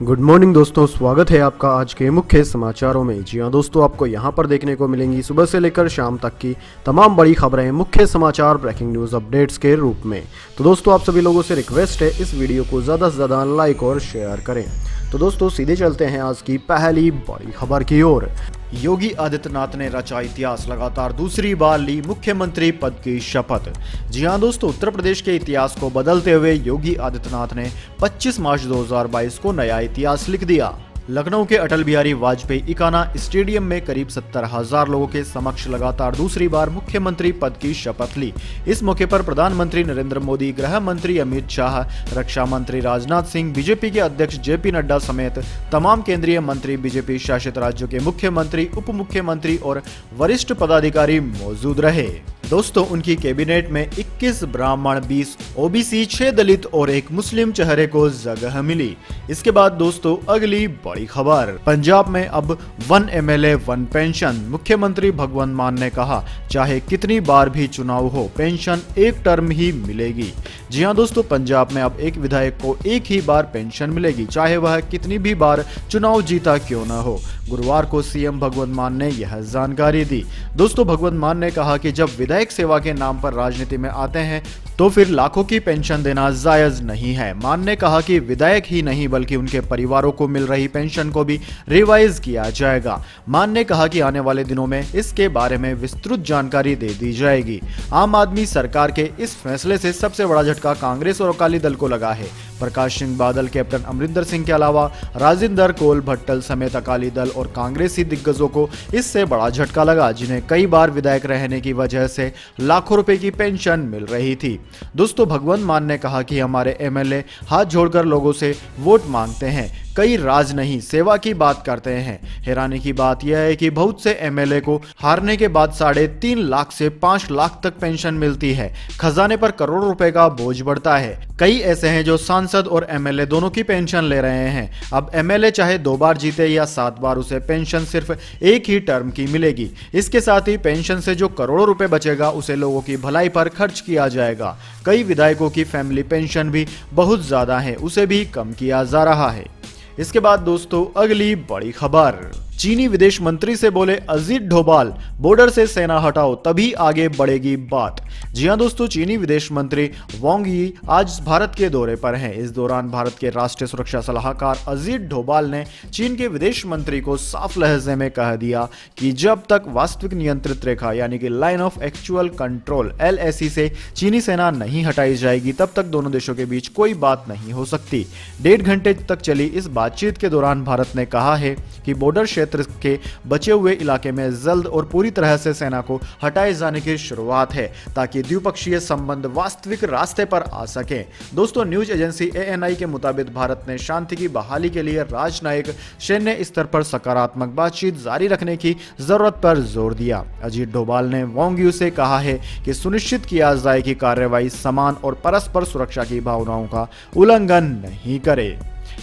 Good morning दोस्तों, स्वागत है आपका आज के मुख्य समाचारों में। जी हाँ दोस्तों, आपको यहाँ पर देखने को मिलेंगी सुबह से लेकर शाम तक की तमाम बड़ी खबरें मुख्य समाचार ब्रेकिंग न्यूज़ अपडेट्स के रूप में। तो दोस्तों, आप सभी लोगों से रिक्वेस्ट है इस वीडियो को ज़्यादा से ज़्यादा लाइक और शेयर करें। तो दोस्तों, सीधे चलते हैं आज की पहली बड़ी खबर की ओर। योगी आदित्यनाथ ने रचा इतिहास, लगातार दूसरी बार ली मुख्यमंत्री पद की शपथ। जी हां दोस्तों, उत्तर प्रदेश के इतिहास को बदलते हुए योगी आदित्यनाथ ने 25 मार्च 2022 को नया इतिहास लिख दिया। लखनऊ के अटल बिहारी वाजपेयी इकाना स्टेडियम में करीब 70,000 लोगों के समक्ष लगातार दूसरी बार मुख्यमंत्री पद की शपथ ली। इस मौके पर प्रधानमंत्री नरेंद्र मोदी, गृह मंत्री अमित शाह, रक्षा मंत्री राजनाथ सिंह, बीजेपी के अध्यक्ष जेपी नड्डा समेत तमाम केंद्रीय मंत्री, बीजेपी शासित राज्यों के मुख्यमंत्री, उप मुख्यमंत्री और वरिष्ठ पदाधिकारी मौजूद रहे। दोस्तों, उनकी कैबिनेट में 21 ब्राह्मण, 20 ओबीसी, 6 दलित और 1 मुस्लिम चेहरे को जगह मिली। इसके बाद दोस्तों, अगली बड़ी खबर। पंजाब में अब 1 एमएलए 1 पेंशन। मुख्यमंत्री भगवंत मान ने कहा, चाहे कितनी बार भी चुनाव हो, पेंशन एक टर्म ही मिलेगी। जी हां दोस्तों, पंजाब में अब एक विधायक को एक ही बार पेंशन मिलेगी, चाहे वह कितनी भी बार चुनाव जीता क्यों न हो। गुरुवार को सीएम भगवंत मान ने यह जानकारी दी। दोस्तों, भगवंत मान ने कहा कि जब विधायक सेवा के नाम पर राजनीति में आते हैं तो फिर लाखों की पेंशन देना जायज नहीं है। मान ने कहा कि विधायक ही नहीं बल्कि उनके परिवारों को मिल रही पेंशन को भी रिवाइज किया जाएगा। मान ने कहा कि आने वाले दिनों में इसके बारे में विस्तृत जानकारी दे दी जाएगी। आम आदमी सरकार के इस फैसले से सबसे बड़ा झटका कांग्रेस और अकाली दल को लगा है। प्रकाश सिंह बादल, कैप्टन अमरिंदर सिंह के अलावा राजिंदर कौल भट्टल समेत अकाली दल और कांग्रेसी दिग्गजों को इससे बड़ा झटका लगा, जिन्हें कई बार विधायक रहने की वजह से लाखों रुपए की पेंशन मिल रही थी। दोस्तों, भगवंत मान ने कहा कि हमारे एमएलए हाथ जोड़कर लोगों से वोट मांगते हैं, कई राज नहीं सेवा की बात करते हैं। हैरानी की बात यह है कि बहुत से एमएलए को हारने के बाद 3.5 लाख से 5 लाख तक पेंशन मिलती है। खजाने पर करोड़ों रुपए का बोझ बढ़ता है। कई ऐसे हैं जो सांसद और एमएलए दोनों की पेंशन ले रहे हैं। अब एमएलए चाहे 2 बार जीते या 7 बार, उसे पेंशन सिर्फ एक ही टर्म की मिलेगी। इसके साथ ही पेंशन से जो करोड़ों रुपए बचेगा उसे लोगों की भलाई पर खर्च किया जाएगा। कई विधायकों की फैमिली पेंशन भी बहुत ज्यादा है, उसे भी कम किया जा रहा है। इसके बाद दोस्तों, अगली बड़ी खबर। चीनी विदेश मंत्री से बोले अजीत डोभाल, बॉर्डर से सेना हटाओ तभी आगे बढ़ेगी बात। जी हां दोस्तों, चीनी विदेश मंत्री वांग यी आज भारत के दौरे पर हैं। इस दौरान भारत के राष्ट्रीय सुरक्षा सलाहकार अजीत डोभाल ने चीन के विदेश मंत्री को साफ लहजे में कह दिया कि जब तक वास्तविक नियंत्रित रेखा यानी कि line of actual control LAC से चीनी सेना नहीं हटाई जाएगी, तब तक दोनों देशों के बीच कोई बात नहीं हो सकती। 1.5 घंटे तक चली इस बातचीत के दौरान भारत ने कहा है कि बॉर्डर क्षेत्र के बचे हुए इलाके में जल्द और पूरी तरह से सेना को हटाए जाने की शुरुआत है, ताकि द्विपक्षीय संबंध वास्तविक रास्ते पर आ सके। दोस्तों, न्यूज एजेंसी ANI के मुताबिक भारत ने शांति की बहाली के लिए राजनयिक सैन्य स्तर पर सकारात्मक बातचीत जारी रखने की जरूरत पर जोर दिया। अजीत डोभाल ने वांग यी से कहा है कि सुनिश्चित किया जाए कि कार्रवाई समान और परस्पर सुरक्षा की भावनाओं का उल्लंघन नहीं करे।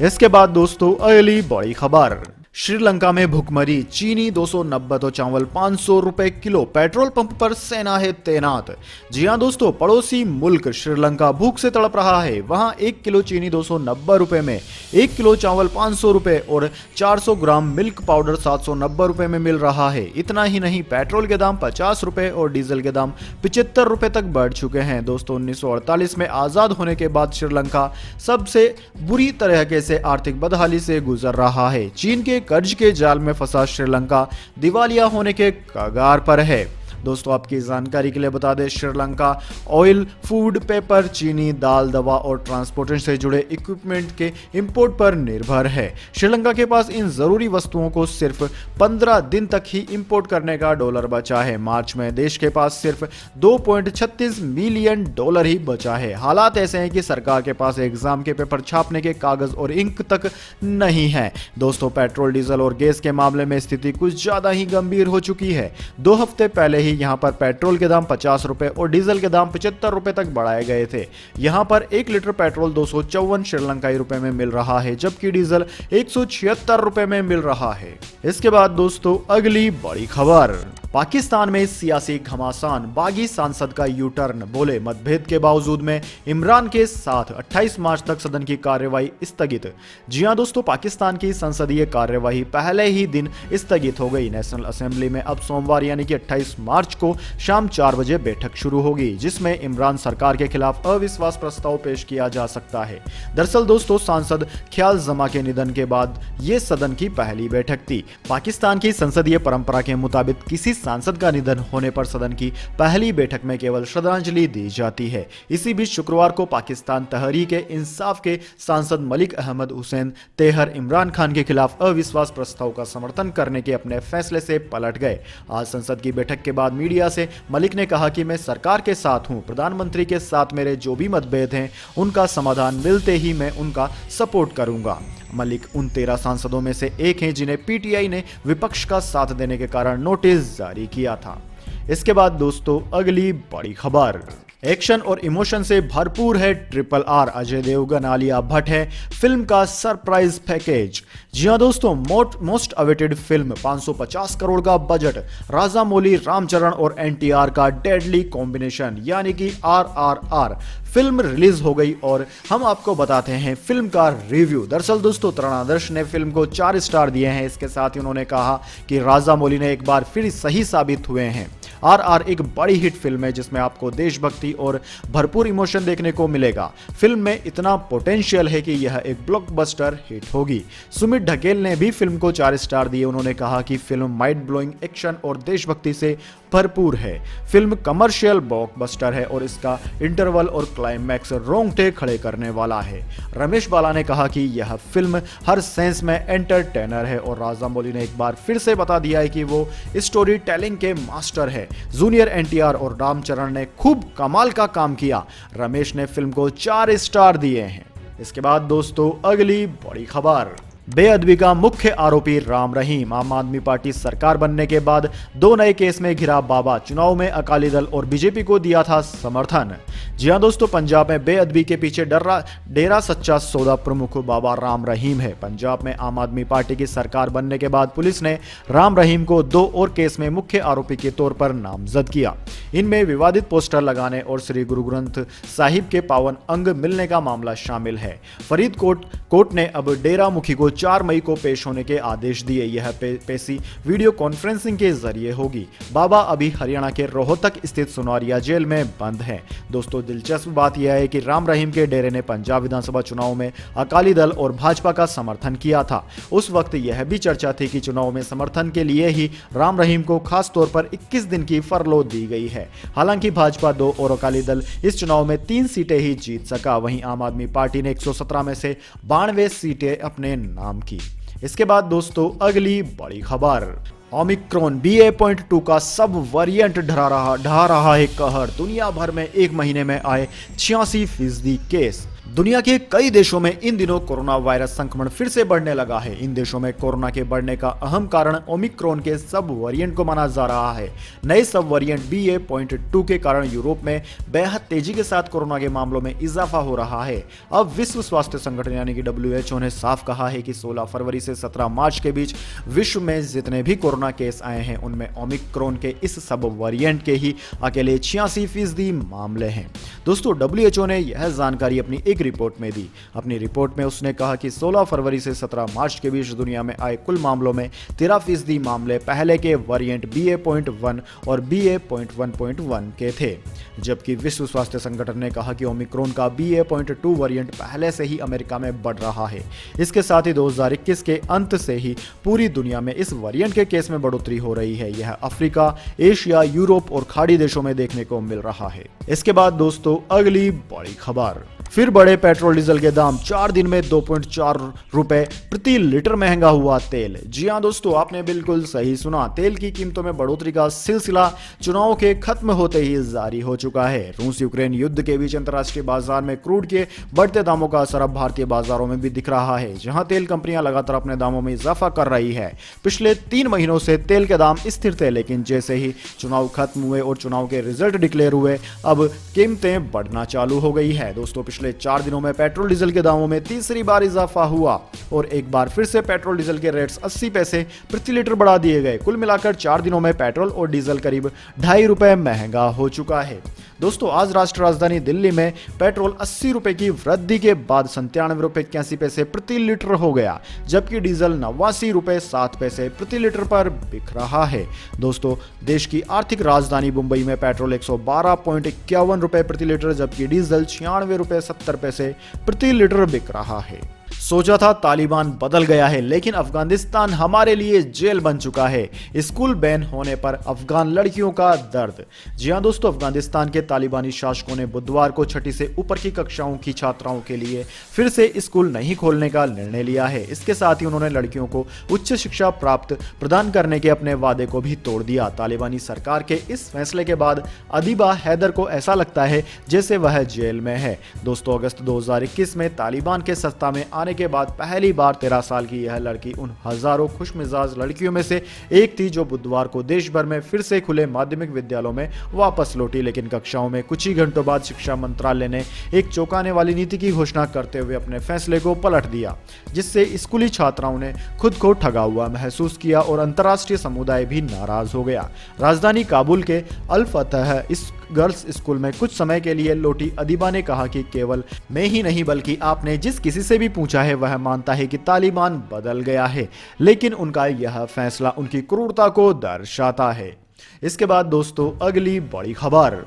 इसके बाद दोस्तों, अगली बड़ी खबर। श्रीलंका में भुखमरी, चीनी 290 तो चावल 500 रुपए किलो, पेट्रोल पंप पर सेना है तैनात। जी हां दोस्तों, पड़ोसी मुल्क श्रीलंका भूख से तड़प रहा है। वहां 1 किलो चीनी 290 रुपए में, 1 किलो चावल 500 रुपए और 400 ग्राम मिल्क पाउडर 790 रुपए में मिल रहा है। इतना ही नहीं, पेट्रोल के दाम 50 रुपए और डीजल के दाम 75 रुपए तक बढ़ चुके हैं। दोस्तों, 1948 में आजाद होने के बाद श्रीलंका सबसे बुरी तरीके से आर्थिक बदहाली से गुजर रहा है। चीन के कर्ज के जाल में फंसा श्रीलंका दिवालिया होने के कगार पर है। दोस्तों, आपकी जानकारी के लिए बता दें, श्रीलंका ऑयल, फूड, पेपर, चीनी, दाल, दवा और ट्रांसपोर्टेशन से जुड़े इक्विपमेंट के इंपोर्ट पर निर्भर है। श्रीलंका के पास इन जरूरी वस्तुओं को सिर्फ 15 दिन तक ही इंपोर्ट करने का डॉलर बचा है। मार्च में देश के पास सिर्फ $2.36 मिलियन ही बचा है। हालात ऐसे हैं कि सरकार के पास एग्जाम के पेपर छापने के कागज और इंक तक नहीं है। दोस्तों, पेट्रोल, डीजल और गैस के मामले में स्थिति कुछ ज्यादा ही गंभीर हो चुकी है। 2 हफ्ते पहले ही यहां पर पेट्रोल के दाम 50 रुपए और डीजल के दाम 75 रुपए तक बढ़ाए गए थे। यहां पर 1 लीटर पेट्रोल 254 श्रीलंकाई रुपए में मिल रहा है, जबकि डीजल 176 रुपए में मिल रहा है। इसके बाद दोस्तों, अगली बड़ी खबर। पाकिस्तान में सियासी घमासान, बागी सांसद का यू टर्न, बोले मतभेद के बावजूद में इमरान के साथ 28 मार्च तक सदन की कार्यवाही स्थगित। जी हां दोस्तों, पाकिस्तान की संसदीय कार्यवाही पहले ही दिन स्थगित हो गई। नेशनल असेंबली में अब सोमवार यानी कि 28 मार्च को शाम 4 बजे बैठक शुरू होगी, जिसमें इमरान सरकार के खिलाफ अविश्वास प्रस्ताव पेश किया जा सकता है। दरअसल दोस्तों, सांसद ख्याल जमा के निधन के बाद यह सदन की पहली बैठक थी। पाकिस्तान की संसदीय परंपरा के मुताबिक किसी सांसद का निधन होने पर सदन की पहली बैठक में केवल श्रद्धांजलि दी जाती है। इसी बीच शुक्रवार को पाकिस्तान तहरीक-ए-इंसाफ के सांसद मलिक अहमद हुसैन तेहर इमरान खान के खिलाफ अविश्वास प्रस्ताव का समर्थन करने के अपने फैसले से पलट गए। आज संसद की बैठक के बाद मीडिया से मलिक ने कहा कि मैं सरकार के साथ हूं, प्रधानमंत्री के साथ मेरे जो भी मतभेद हैं उनका समाधान मिलते ही मैं उनका सपोर्ट करूंगा। मलिक उन 13 सांसदों में से एक हैं जिन्हें पीटीआई ने विपक्ष का साथ देने के कारण नोटिस जारी किया था। इसके बाद दोस्तों, अगली बड़ी खबर एक्शन और इमोशन से भरपूर है RRR। अजय देवगन, आलिया भट्ट है फिल्म का सरप्राइज पैकेज। जी हां दोस्तों, मोस्ट अवेटेड फिल्म, 550 करोड़ का बजट, राजामौली, रामचरण और एनटीआर का डेडली कॉम्बिनेशन यानी कि RRR फिल्म रिलीज हो गई और हम आपको बताते हैं फिल्म का रिव्यू। दरअसल दोस्तों, तरण आदर्श ने फिल्म को 4 स्टार दिए हैं। इसके साथ ही उन्होंने कहा कि राजामौली ने एक बार फिर सही साबित हुए हैं। RR एक बड़ी हिट फिल्म है जिसमें आपको देशभक्ति और भरपूर इमोशन देखने को मिलेगा। फिल्म में इतना पोटेंशियल है कि यह एक ब्लॉकबस्टर हिट होगी। सुमित ढकेल ने भी फिल्म को 4 स्टार दिए। उन्होंने कहा कि फिल्म माइंड ब्लोइंग एक्शन और देशभक्ति से भरपूर है। फिल्म कमर्शियल ब्लॉकबस्टर है और इसका इंटरवल और क्लाइमैक्स रोंगटे खड़े करने वाला है। रमेश बाला ने कहा कि यह फिल्म हर सेंस में एंटरटेनर है और राजामौली ने एक बार फिर से बता दिया है कि वो स्टोरी टेलिंग के मास्टर है। जूनियर एनटीआर और रामचरण ने खूब कमाल का काम किया। रमेश ने फिल्म को 4 स्टार दिए हैं। इसके बाद दोस्तों, अगली बड़ी खबर, बेअदबी का मुख्य आरोपी राम रहीम। आम आदमी पार्टी सरकार बनने के बाद 2 नए केस में घिरा बाबा, चुनाव में अकाली दल और बीजेपी को दिया था समर्थन। जी हां दोस्तों, पंजाब में बेअदबी के पीछे डेरा सच्चा सौदा प्रमुख बाबा राम रहीम है। पंजाब में आम आदमी पार्टी की सरकार बनने के बाद पुलिस ने राम रहीम को 2 और केस में मुख्य आरोपी के तौर पर नामजद किया। इनमें विवादित पोस्टर लगाने और श्री गुरु ग्रंथ साहिब के पावन अंग मिलने का मामला शामिल है। फरीदकोट कोर्ट ने अब डेरा मुखी को 4 मई को पेश होने के आदेश दिए। यह पेशी वीडियो कॉन्फ्रेंसिंग के जरिए होगी। बाबा अभी हरियाणा के रोहतक स्थित सुनारिया जेल में बंद हैं। दोस्तों, दिलचस्प बात यह है कि राम रहीम के डेरे ने पंजाब विधानसभा चुनाव में अकाली दल और भाजपा का समर्थन किया था। उस वक्त यह भी चर्चा थी कि चुनाव में समर्थन के लिए ही राम रहीम को खास तौर पर 21 दिन की फरलो दी गई है। हालांकि भाजपा 2 और अकाली दल इस चुनाव में 3 सीटें ही जीत सका। वहीं आम आदमी पार्टी ने 117 में से 92 सीटें अपने नाम की। इसके बाद दोस्तों, अगली बड़ी खबर, ओमिक्रॉन BA.2 का सब वेरिएंट ढा रहा है कहर। दुनिया भर में 1 महीने में आए 86% केस। दुनिया के कई देशों में इन दिनों कोरोना वायरस संक्रमण फिर से बढ़ने लगा है। इन देशों में कोरोना के बढ़ने का अहम कारण ओमिक्रॉन के सब वेरिएंट को माना जा रहा है। नए सब वेरिएंट BA.2 के कारण यूरोप में बेहद तेजी के साथ कोरोना के मामलों में इजाफा हो रहा है। अब विश्व स्वास्थ्य संगठन यानी कि WHO ने साफ कहा है कि 16 फरवरी से 17 मार्च के बीच विश्व में जितने भी कोरोना केस आए हैं उनमें ओमिक्रॉन के इस सब वेरिएंट के ही अकेले 86% मामले हैं। दोस्तों, WHO ने यह जानकारी अपनी एक रिपोर्ट में दी। अपनी रिपोर्ट में उसने कहा कि 16 फरवरी से 17 मार्च के बीच दुनिया में आए कुल मामलों में 13% मामले पहले के वेरिएंट BA.1 और BA.1.1 के थे, जबकि विश्व स्वास्थ्य संगठन ने कहा कि ओमिक्रॉन का BA.2 वेरिएंट पहले से ही अमेरिका में बढ़ रहा है। इसके साथ ही 2021 के अंत से ही पूरी दुनिया में इस वेरिएंट के केस में बढ़ोतरी हो रही है। यह अफ्रीका, एशिया, यूरोप और खाड़ी देशों में देखने को मिल रहा है। इसके बाद दोस्तों, अगली बड़ी खबर, फिर बढ़े पेट्रोल डीजल के दाम। 4 दिन में 2.4 रुपए प्रति लीटर महंगा हुआ तेल। जी हां दोस्तों, आपने बिल्कुल सही सुना। तेल की कीमतों में बढ़ोतरी का सिलसिला चुनाव के खत्म होते ही जारी हो चुका है। रूस यूक्रेन युद्ध के बीच अंतर्राष्ट्रीय बाजार में क्रूड के बढ़ते दामों का असर अब भारतीय बाजारों में भी दिख रहा है, जहां तेल कंपनियां लगातार अपने दामों में इजाफा कर रही है। पिछले 3 महीनों से तेल के दाम स्थिर थे, लेकिन जैसे ही चुनाव खत्म हुए और चुनाव के रिजल्ट डिक्लेयर हुए, अब कीमतें बढ़ना चालू हो गई है। दोस्तों, पिछले पिछले 4 दिनों में पेट्रोल डीजल के दामों में तीसरी बार इजाफा हुआ और एक बार फिर से पेट्रोल डीजल के रेट्स 80 पैसे प्रति लीटर बढ़ा दिए गए। कुल मिलाकर 4 दिनों में पेट्रोल और डीजल करीब 2.5 रुपए महंगा हो चुका है। दोस्तों, आज राष्ट्र राजधानी दिल्ली में पेट्रोल 80 रुपए की वृद्धि के बाद 97 रुपए 81 पैसे प्रति लीटर हो गया, जबकि डीजल 89 रुपए 7 पैसे प्रति लीटर पर बिक रहा है। दोस्तों, देश की आर्थिक राजधानी मुंबई में पेट्रोल 112.51 रुपए प्रति लीटर जबकि डीजल 96 रुपए 70 पैसे प्रति लीटर बिक रहा है। सोचा था तालिबान बदल गया है, लेकिन अफगानिस्तान हमारे लिए जेल बन चुका है। स्कूल बैन होने पर अफगान लड़कियों का दर्द। जी हां दोस्तों, अफगानिस्तान के तालिबानी शासकों ने बुधवार को 6ठी से ऊपर की कक्षाओं की छात्राओं के लिए फिर से स्कूल नहीं खोलने का निर्णय लिया है। इसके साथ ही उन्होंने लड़कियों को उच्च शिक्षा प्रदान करने के अपने वादे को भी तोड़ दिया। तालिबानी सरकार के इस फैसले के बाद अदीबा हैदर को ऐसा लगता है जैसे वह जेल में है। दोस्तों, अगस्त 2021 में तालिबान के सत्ता में आने के बाद पहली बार 13 साल की यह लड़की उन हजारों खुशमिजाज लड़कियों में से एक थी जो बुधवार को देश भर में फिर से खुले माध्यमिक विद्यालयों में वापस लौटी। लेकिन कक्षाओं में कुछ ही घंटों बाद शिक्षा मंत्रालय ने एक चौंकाने वाली नीति की घोषणा करते हुए अपने फैसले को पलट दिया, जिससे स्कूली छात्राओं ने खुद को ठगा हुआ महसूस किया और अंतर्राष्ट्रीय समुदाय भी नाराज हो गया। राजधानी काबुल के अल फतह इस गर्ल्स स्कूल में कुछ समय के लिए लौटी अदीबा ने कहा कि केवल मैं ही नहीं बल्कि आपने जिस किसी से भी पूछा है वह मानता है कि तालिबान बदल गया है, लेकिन उनका यह फैसला उनकी क्रूरता को दर्शाता है। इसके बाद दोस्तों, अगली बड़ी खबर।